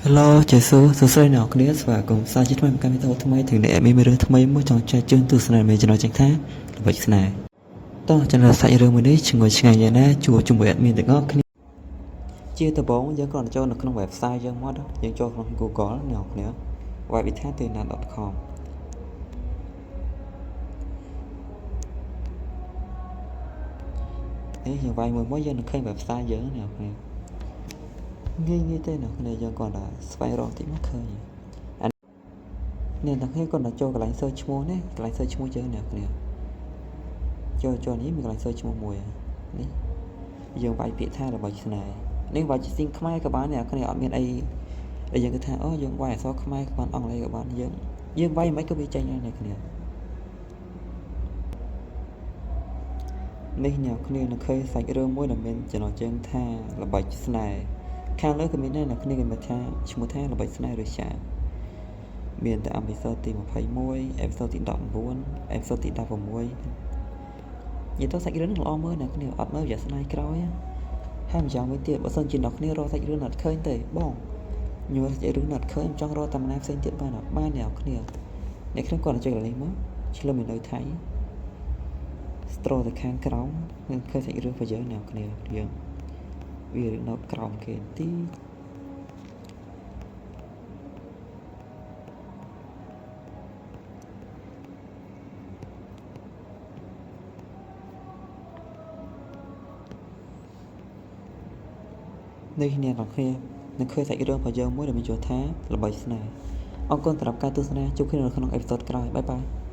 Hello, chị Su, Su sơi nàoគ្នាស្វាគមន៍សាជាថ្មីមកកាន់វីដេអូថ្មីถึงអ្នកមានរឿងថ្មីមួយចង់ចែកជូនទស្សនាមេចំណុចចឹងថាល្បិចស្នេហ៍តោះចំណុចសាច់រឿងមួយនេះឈ្ងុយឆ្ងាញ់យ៉ាងណាជួបជាមួយអេដមីនទាំងអស់គ្នាជាដំបូងយើងគ្រាន់តែចូលនៅក្នុង website យើងមកយើងចូលក្នុង Google អ្នកគ្នា webithatena.com នេះយើងវាយមួយយើងនឹងឃើញ website យើងអ្នកគ្នាងាយទេអ្នកគ្នាយើងគ្រាន់តែស្វែងរកតិចមកឃើញអ្នកទាំងគ្នាគាត់ទៅចូលកន្លែង search ឈ្មោះនេះកន្លែង search ឈ្មោះយើងអ្នកគ្នាចូលនេះមានកន្លែង search ឈ្មោះមួយនេះយើងវាយពាក្យថាល្បិចស្នេហ៍នេះវាយជាស៊ីងខ្មែរក៏បានអ្នកគ្នាអត់មានអីដែលយើងគិតថាអូយើងវាយអក្សរខ្មែរក៏បានអង់គ្លេសក៏បានយើងវាយមិនក៏វាចេញដែរអ្នកគ្នានេះអ្នកគ្នានឹងឃើញសាច់រឿងមួយដែលមានចំណងជើងថាល្បិចស្នេហ៍ខាងលើក៏មានដែរអ្នកគ្នាគេមកថាឈ្មោះថាល្បិចស្នេហ៍ឬចាមានតែអេពីសូតទី21អេពីសូតទី19អេពីសូតទី16និយាយទៅសាច់រឿងនេះល្អមើលអ្នកគ្នាអត់មើលរយៈស្នេហ៍ក្រោយហើយម្យ៉ាងវិញទៀតបើសិនជាអ្នកគ្នារកសាច់រឿងអត់ឃើញទេបងញ័រសាច់រឿងអត់ឃើញចង់រកតាមណាផ្សេងទៀតបានអត់បានអ្នកគ្នាគាត់ចុចកន្លែងមកឆ្លឹមនៅថៃស្ត្រូទៅខាងក្រោមនឹងឃើញសាច់រឿងរបស់យើងអ្នកគ្នាយើងវានៅក្រោមគេទីនេះអ្នកទាំងគ្នានឹងឃើញសាច់រឿងរបស់យើងមួយដែលមានឈ្មោះថាល្បិចស្នេហ៍អរគុណសម្រាប់ការទស្សនាជួបគ្នានៅក្នុងអេពីសូតក្រោយបាយបាយ